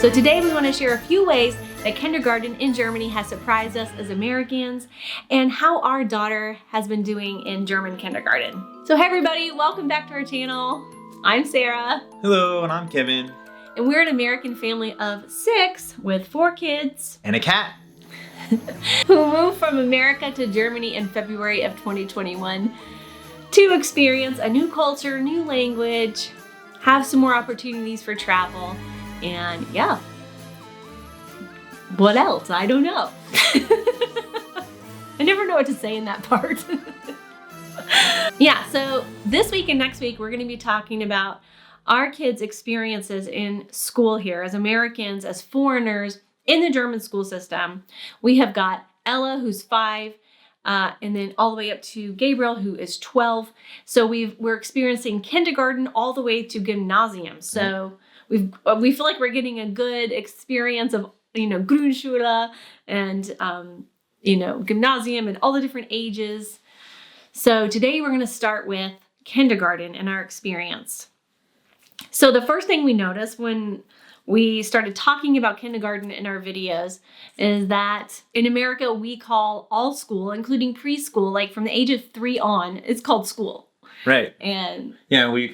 So today we want to share a few ways that kindergarten in Germany has surprised us as Americans and how our daughter has been doing in German kindergarten. So hey everybody, welcome back to our channel. I'm Sarah. Hello, and I'm Kevin. And we're an American family of 6 with 4 kids. And a cat. Who moved from America to Germany in February of 2021 to experience a new culture, new language, have some more opportunities for travel. And yeah, what else? I don't know. I never know what to say in that part. Yeah, so this week and next week, we're going to be talking about our kids' experiences in school here as Americans, as foreigners in the German school system. We have got Ella, who's 5, and then all the way up to Gabriel, who is 12. So we're experiencing kindergarten all the way to gymnasium. So we feel like we're getting a good experience of, Grundschule and, gymnasium and all the different ages. So today we're going to start with kindergarten and our experience. So the first thing we noticed when we started talking about kindergarten in our videos is that in America, we call all school, including preschool, like from the age of 3 on, it's called school. Right. And yeah, we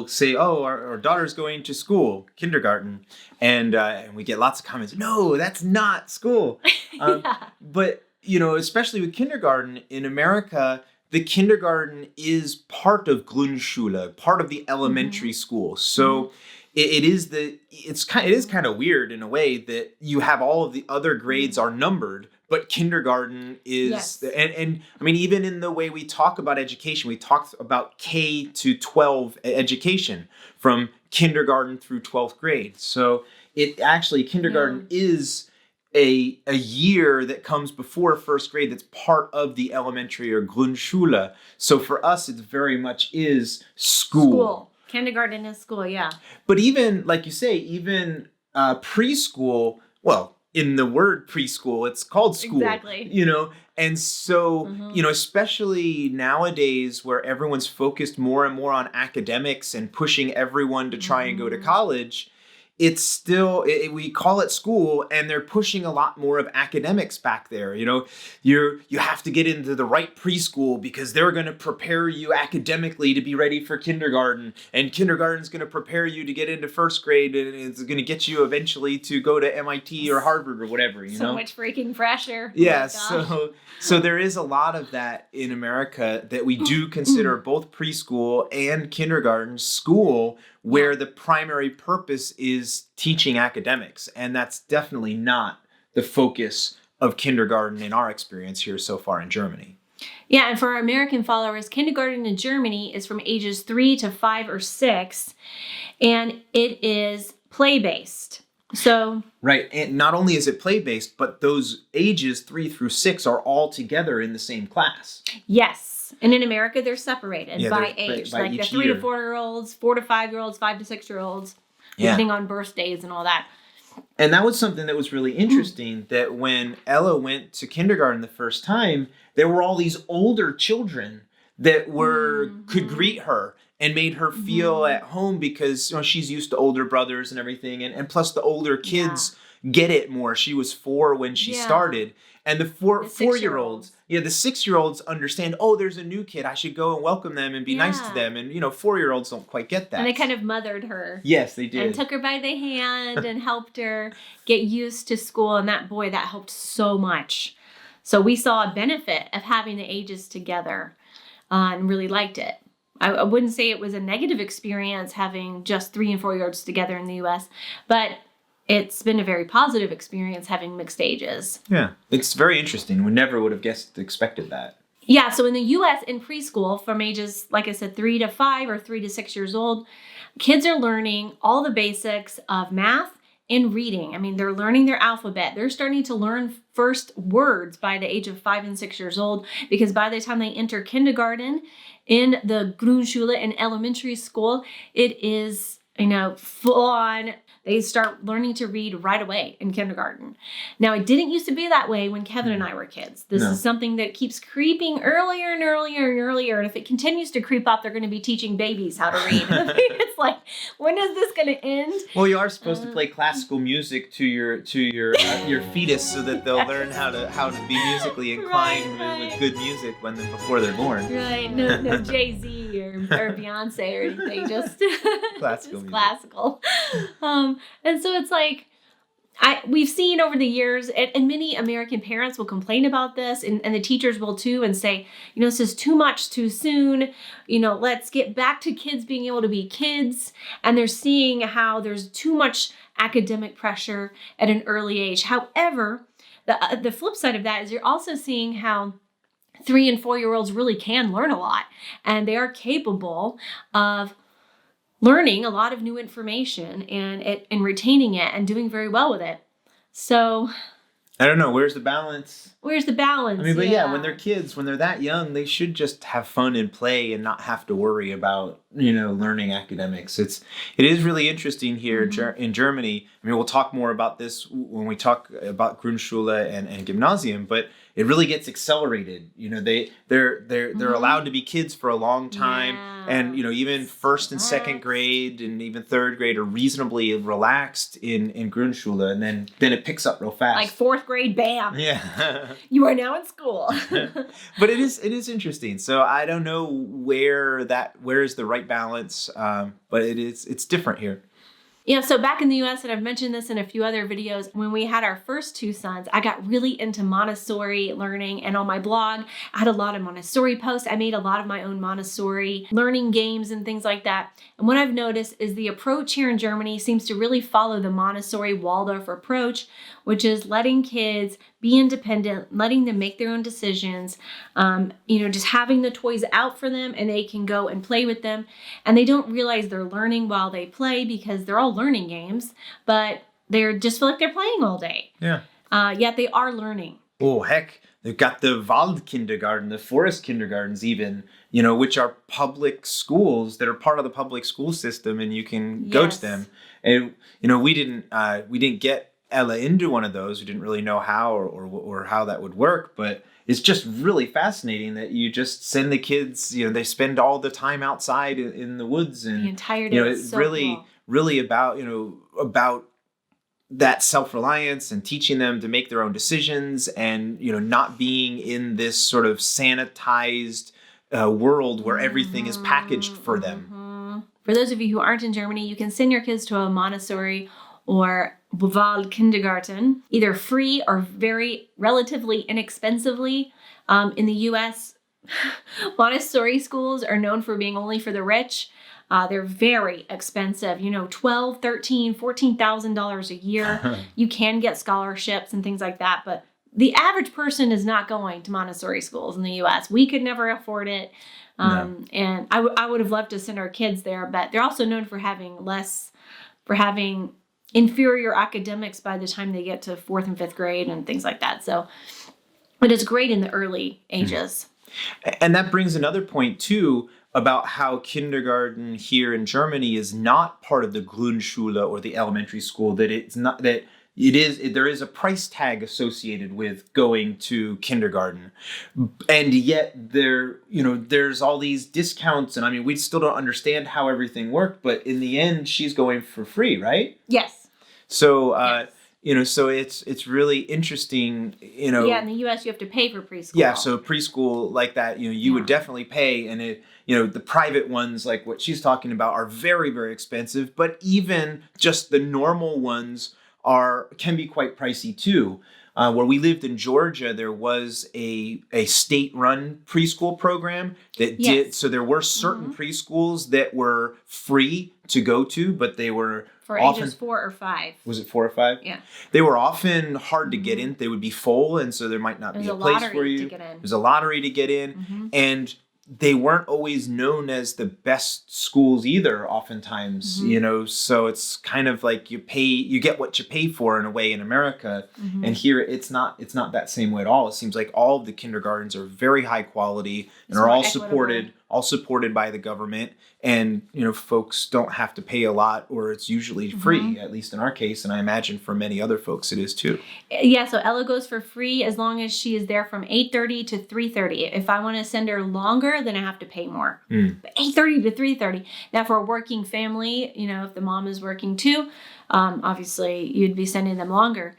say, oh, our daughter's going to school, kindergarten. And we get lots of comments. No, that's not school. Yeah. But, especially with kindergarten in America, the kindergarten is part of Grundschule, part of the elementary school. So it is kind of weird in a way that you have all of the other grades are numbered, but kindergarten is, yes. and I mean, even in the way we talk about education, we talk about K to 12 education from kindergarten through 12th grade. So kindergarten is a year that comes before first grade that's part of the elementary or Grundschule. So for us, it very much is school. Kindergarten is school, yeah. But even, like you say, preschool, well, in the word preschool, it's called school. Exactly. And so, especially nowadays where everyone's focused more and more on academics and pushing everyone to try and go to college, it's still, we call it school, and they're pushing a lot more of academics back there. You have to get into the right preschool because they're going to prepare you academically to be ready for kindergarten, and kindergarten's going to prepare you to get into first grade, and it's going to get you eventually to go to MIT or Harvard or whatever. So much freaking pressure. Yeah, so there is a lot of that in America that we do consider both preschool and kindergarten school, where the primary purpose is teaching academics. And that's definitely not the focus of kindergarten in our experience here so far in Germany. Yeah, and for our American followers, kindergarten in Germany is from ages 3 to 5 or 6, and it is play-based. So right, and not only is it play-based, but those ages 3 through 6 are all together in the same class. Yes. And in America, they're separated by age. By like the 3 year. to 4-year-olds, 4 to 5-year-olds, 5 to 6-year-olds, depending on birthdays and all that. And that was something that was really interesting, that when Ella went to kindergarten the first time, there were all these older children that could greet her and made her feel at home because she's used to older brothers and everything. And plus the older kids, get it more. She was 4 when she started. And the 4-year-olds, the 6-year-olds understand, oh, there's a new kid. I should go and welcome them and be nice to them. And, 4-year-olds don't quite get that. And they kind of mothered her. Yes, they did. And took her by the hand and helped her get used to school. And that helped so much. So we saw a benefit of having the ages together and really liked it. I wouldn't say it was a negative experience having just 3 and 4-year-olds together in the U.S., but it's been a very positive experience having mixed ages. Yeah, it's very interesting. We never would have expected that. Yeah, so in the U.S. in preschool, from ages, like I said, 3 to 5 or 3 to 6 years old, kids are learning all the basics of math and reading. I mean, they're learning their alphabet. They're starting to learn first words by the age of 5 and 6 years old, because by the time they enter kindergarten in the Grundschule in elementary school, it is, full on. They start learning to read right away in kindergarten. Now, it didn't used to be that way when Kevin and I were kids. This is something that keeps creeping earlier and earlier and earlier. And if it continues to creep up, they're going to be teaching babies how to read. It's like, when is this going to end? Well, you are supposed to play classical music to your fetus so that they'll learn how to be musically inclined with good music before they're born. Right. No Jay-Z or Beyonce or anything. Just classical. Just classical. And so it's like, we've seen over the years, and many American parents will complain about this, and the teachers will too, and say, this is too much too soon. Let's get back to kids being able to be kids. And they're seeing how there's too much academic pressure at an early age. However, the flip side of that is you're also seeing how 3 and 4-year-olds really can learn a lot, and they are capable of learning a lot of new information and retaining it and doing very well with it. So I don't know. Where's the balance? I mean, but when they're kids, when they're that young, they should just have fun and play and not have to worry about, learning academics. It is really interesting here in Germany. I mean, we'll talk more about this when we talk about Grundschule and Gymnasium, but it really gets accelerated. They're allowed to be kids for a long time. And, even first and second grade and even third grade are reasonably relaxed in Grundschule. And then it picks up real fast. Like 4th grade, bam. Yeah. You are now in school. But it is interesting. So I don't know where is the right balance. But it's different here. Yeah, so back in the U.S., and I've mentioned this in a few other videos, when we had our first 2 sons, I got really into Montessori learning. And on my blog, I had a lot of Montessori posts. I made a lot of my own Montessori learning games and things like that. And what I've noticed is the approach here in Germany seems to really follow the Montessori Waldorf approach, which is letting kids be independent, letting them make their own decisions, just having the toys out for them and they can go and play with them. And they don't realize they're learning while they play because they're all learning games, but they just feel like they're playing all day. Yeah. Yet they are learning. Oh, heck. They've got the Waldkindergarten, the forest kindergartens even, which are public schools that are part of the public school system, and you can go to them. And, we didn't get Ella into one of those. We didn't really know how or how that would work, but it's just really fascinating that you just send the kids, they spend all the time outside in the woods, and the entire day. It's so really, really about that self-reliance and teaching them to make their own decisions and, not being in this sort of sanitized world where everything is packaged for them. For those of you who aren't in Germany, you can send your kids to a Montessori or Waldkindergarten, either free or very relatively inexpensively. In the U.S., Montessori schools are known for being only for the rich. They're very expensive, $12,000, $13,000, $14,000 a year. You can get scholarships and things like that, but the average person is not going to Montessori schools in the U.S. We could never afford it. No. And I would have loved to send our kids there, but they're also known for having inferior academics by the time they get to 4th and 5th grade and things like that. So it is great in the early ages. And that brings another point too about how kindergarten here in Germany is not part of the Grundschule or the elementary school, that it's not that there is a price tag associated with going to kindergarten. And yet there's all these discounts, and I mean, we still don't understand how everything worked, but in the end she's going for free, right? Yes. So, yes. So it's really interesting, Yeah, in the U.S. you have to pay for preschool. Yeah, so preschool like that, you would definitely pay, and the private ones like what she's talking about are very, very expensive, but even just the normal ones can be quite pricey too. Where we lived in Georgia, there was a state-run preschool program that did. So there were certain preschools that were free to go to, but they were for often, ages 4 or 5. Was it 4 or 5? Yeah. They were often hard to get in. They would be full, and so there might not be a place for you. There's a lottery to get in, and they weren't always known as the best schools either, oftentimes, so it's kind of like you get what you pay for in a way in America. And here it's not that same way at all. It seems like all of the kindergartens are very high quality and are all supported by the government. And, folks don't have to pay a lot, or it's usually free, at least in our case. And I imagine for many other folks it is too. Yeah, so Ella goes for free as long as she is there from 8:30 to 3:30. If I want to send her longer, then I have to pay more. 8:30 to 3:30. Now for a working family, if the mom is working too, obviously you'd be sending them longer.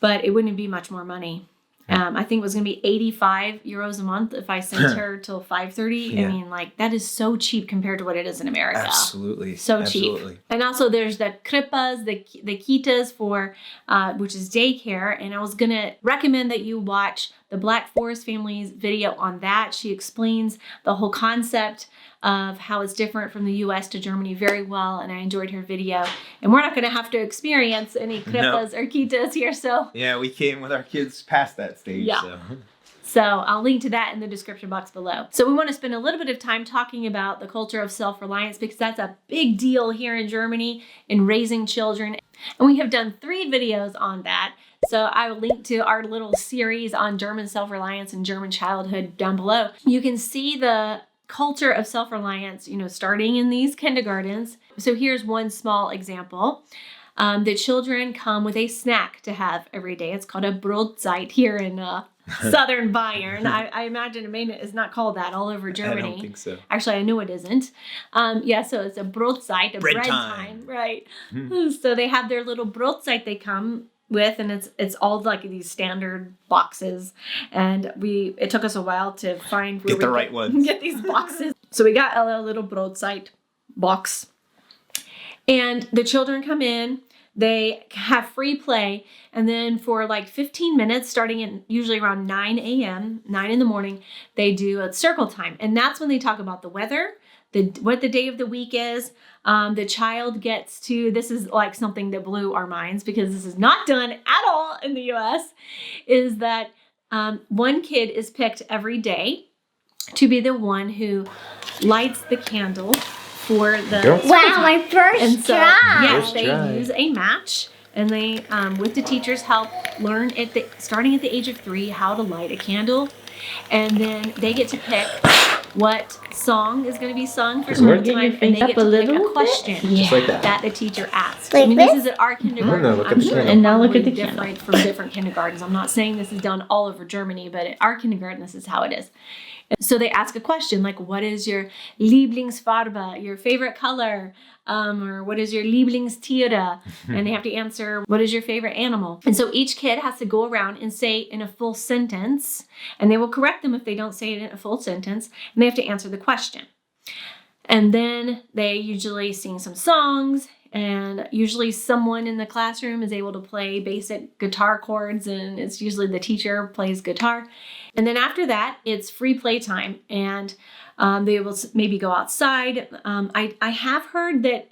But it wouldn't be much more money. I think it was going to be 85 euros a month if I sent her till 5:30. Yeah. I mean, that is so cheap compared to what it is in America. Absolutely. So cheap. And also there's the kripas, the kitas for, which is daycare. And I was going to recommend that you watch the Black Forest Family's video on that. She explains the whole concept of how it's different from the U.S. to Germany very well, and I enjoyed her video. And we're not going to have to experience any kripas or kitas here, so... Yeah, we came with our kids past that stage, So I'll link to that in the description box below. So we want to spend a little bit of time talking about the culture of self-reliance, because that's a big deal here in Germany in raising children. And we have done 3 videos on that. So I will link to our little series on German self-reliance and German childhood down below. You can see the culture of self-reliance, starting in these kindergartens. So here's one small example. The children come with a snack to have every day. It's called a Brotzeit here in southern Bayern. I imagine it's not called that all over Germany. I don't think so. Actually, I know it isn't. So it's a Brotzeit, bread time. Right. So they have their little Brotzeit they come with, and it's all like these standard boxes, and it took us a while to find where get these boxes. So we got a little Brotzeit box, and the children come in, they have free play, and then for like 15 minutes, starting at usually around 9 a.m., 9 in the morning, they do a circle time, and that's when they talk about the weather, what the day of the week is. The child gets to, this is like something that blew our minds because this is not done at all in the U.S., is that one kid is picked every day to be the one who lights the candle for the... Wow, my first try. Yes, they use a match, and they, with the teacher's help, learn starting at the age of 3 how to light a candle, and then they get to pick what song is going to be sung for certain time, and they get to pick a question that the teacher asks. Like this is at our kindergarten. I'm sure and now look at the different from different kindergartens. I'm not saying this is done all over Germany, but at our kindergarten, this is how it is. So they ask a question like, what is your Lieblingsfarbe, your favorite color? Or what is your Lieblingstiere? And they have to answer, what is your favorite animal? And so each kid has to go around and say in a full sentence, and they will correct them if they don't say it in a full sentence, and they have to answer the question. And then they usually sing some songs, and usually someone in the classroom is able to play basic guitar chords, and it's usually the teacher plays guitar. And then after that, it's free playtime, and they will maybe go outside. I have heard that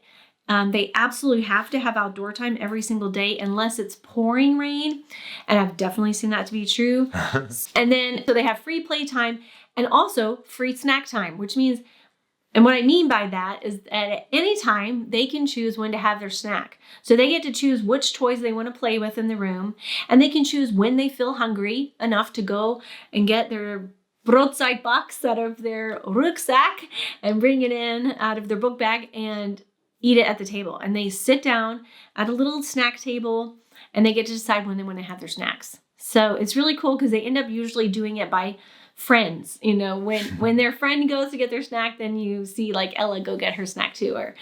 they absolutely have to have outdoor time every single day unless it's pouring rain, and I've definitely seen that to be true. And then, so they have free playtime and also free snack time, which means, and what I mean by that is that at any time they can choose when to have their snack. So they get to choose which toys they want to play with in the room, and they can choose when they feel hungry enough to go and get their Brotzeit box out of their rucksack and bring it in out of their book bag and eat it at the table. And they sit down at a little snack table, and they get to decide when they want to have their snacks. So it's really cool because they end up usually doing it by friends. When their friend goes to get their snack, then you see like Ella go get her snack too, or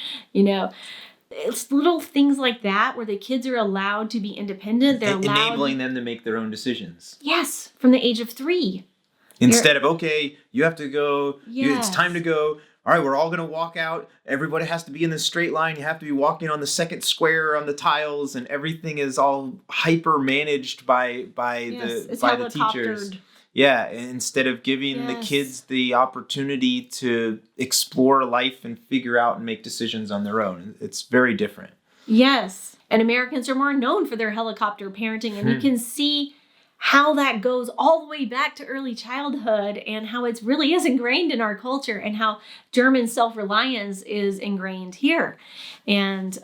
It's little things like that where the kids are allowed to be independent. They're allowed... Enabling them to make their own decisions. Yes, from the age of 3. Instead of, okay, you have to go, Yes. it's time to go. All right, we're all going to walk out. Everybody has to be in the straight line. You have to be walking on the second square on the tiles, and everything is all hyper managed by the teachers. Yeah, instead of giving the kids the opportunity to explore life and figure out and make decisions on their own. It's very different. Yes, and Americans are more known for their helicopter parenting, and you can see how that goes all the way back to early childhood and how it really is ingrained in our culture and how German self-reliance is ingrained here. And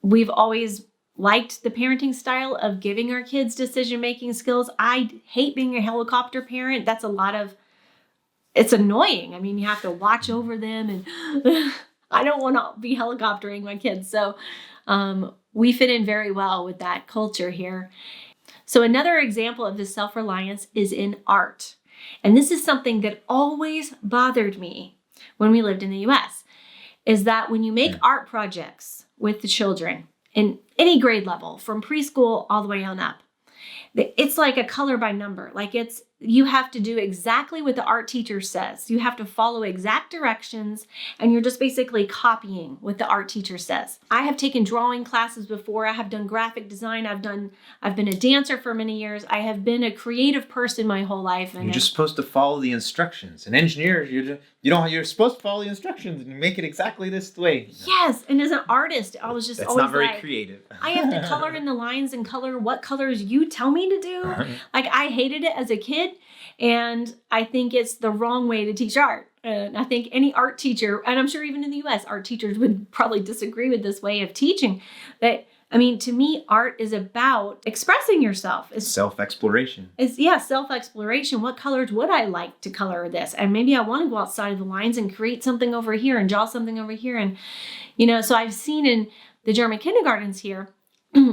we've always liked the parenting style of giving our kids decision-making skills. I hate being a helicopter parent. That's it's annoying. I mean, you have to watch over them and I don't want to be helicoptering my kids. So we fit in very well with that culture here. So another example of this self-reliance is in art. And this is something that always bothered me when we lived in the US, is that when you make art projects with the children in any grade level, from preschool all the way on up, it's like a color by number. Like you have to do exactly what the art teacher says. You have to follow exact directions, and you're just basically copying what the art teacher says. I have taken drawing classes before. I have done graphic design. I've been a dancer for many years. I have been a creative person my whole life. And you're just supposed to follow the instructions. And engineers, you're supposed to follow the instructions and make it exactly this way. Yes, and as an artist, I was just That's always not very creative. I have to color in the lines and color what colors you tell me to do. Like, I hated it as a kid, and I think it's the wrong way to teach art. And I think any art teacher, and I'm sure even in the US, art teachers would probably disagree with this way of teaching. To me, art is about expressing yourself. It's self-exploration. Self-exploration. What colors would I like to color this? And maybe I want to go outside of the lines and create something over here and draw something over here. And, so I've seen in the German kindergartens here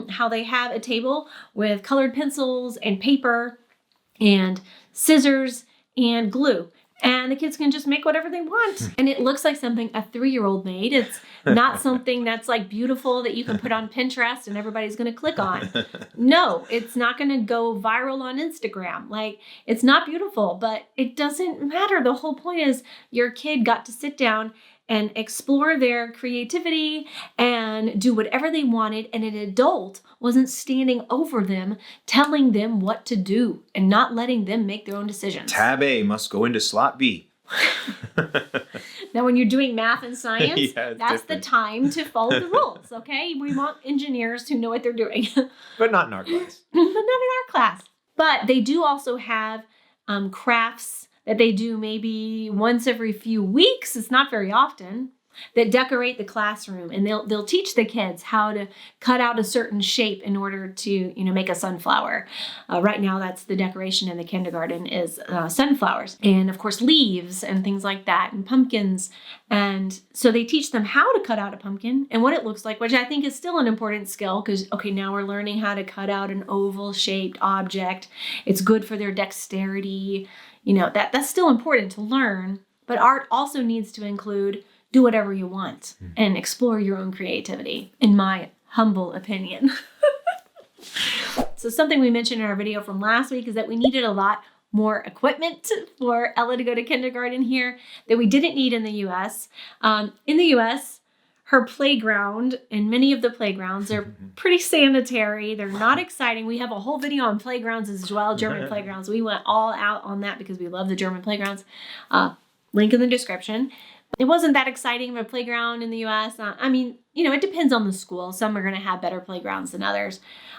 how they have a table with colored pencils and paper and scissors and glue. And the kids can just make whatever they want. And it looks like something a 3-year-old made. It's not something that's like beautiful that you can put on Pinterest and everybody's going to click on. No, it's not going to go viral on Instagram. Like, it's not beautiful, but it doesn't matter. The whole point is your kid got to sit down and explore their creativity and do whatever they wanted. And an adult wasn't standing over them, telling them what to do and not letting them make their own decisions. Tab A must go into slot B. Now, when you're doing math and science, that's different. The time to follow the rules, okay? We want engineers who know what they're doing. But not in our class. But not in our class. But they do also have crafts that they do maybe once every few weeks. It's not very often. That decorate the classroom, and they'll teach the kids how to cut out a certain shape in order to make a sunflower. Right now, that's the decoration in the kindergarten is sunflowers, and of course leaves and things like that, and pumpkins. And so they teach them how to cut out a pumpkin and what it looks like, which I think is still an important skill because now we're learning how to cut out an oval-shaped object. It's good for their dexterity. That's still important to learn. But art also needs to include do whatever you want and explore your own creativity, in my humble opinion. So something we mentioned in our video from last week is that we needed a lot more equipment for Ella to go to kindergarten here that we didn't need in the US. In the US, her playground and many of the playgrounds are pretty sanitary. They're not exciting. We have a whole video on playgrounds as well, German playgrounds. We went all out on that because we love the German playgrounds. Link in the description. It wasn't that exciting of a playground in the US. It depends on the school. Some are going to have better playgrounds than others.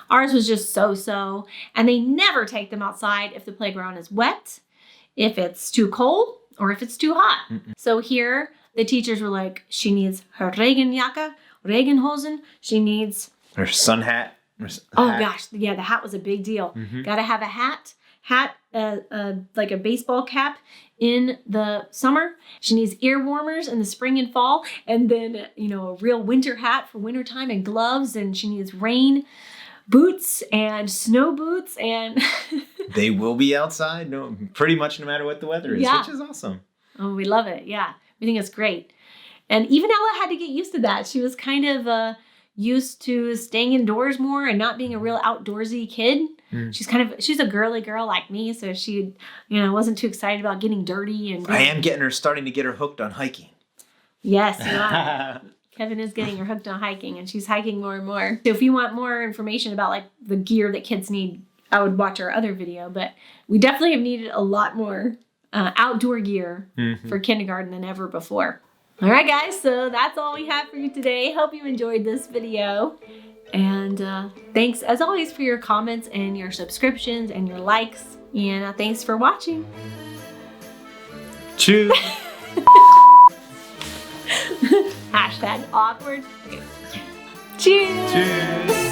Ours was just so-so. And they never take them outside if the playground is wet, if it's too cold, or if it's too hot. So here, the teachers were like, she needs her Regenjacke, Regenhosen. She needs her sun hat. Gosh. Yeah, the hat was a big deal. Got to have a hat, like a baseball cap in the summer. She needs ear warmers in the spring and fall, and then a real winter hat for wintertime and gloves, and she needs rain boots and snow boots, and they will be outside pretty much no matter what the weather is, which is awesome. Oh, we love it. Yeah, we think it's great. And even Ella had to get used to that. She was kind of used to staying indoors more and not being a real outdoorsy kid. She's a girly girl like me, so she, wasn't too excited about getting dirty. And I am starting to get her hooked on hiking. Yes, you are. Kevin is getting her hooked on hiking, and she's hiking more and more. So if you want more information about like the gear that kids need, I would watch our other video. But we definitely have needed a lot more outdoor gear for kindergarten than ever before. All right, guys, so that's all we have for you today. Hope you enjoyed this video. And thanks, as always, for your comments and your subscriptions and your likes. And thanks for watching. Cheers. Hashtag awkward. Okay. Cheers. Cheers.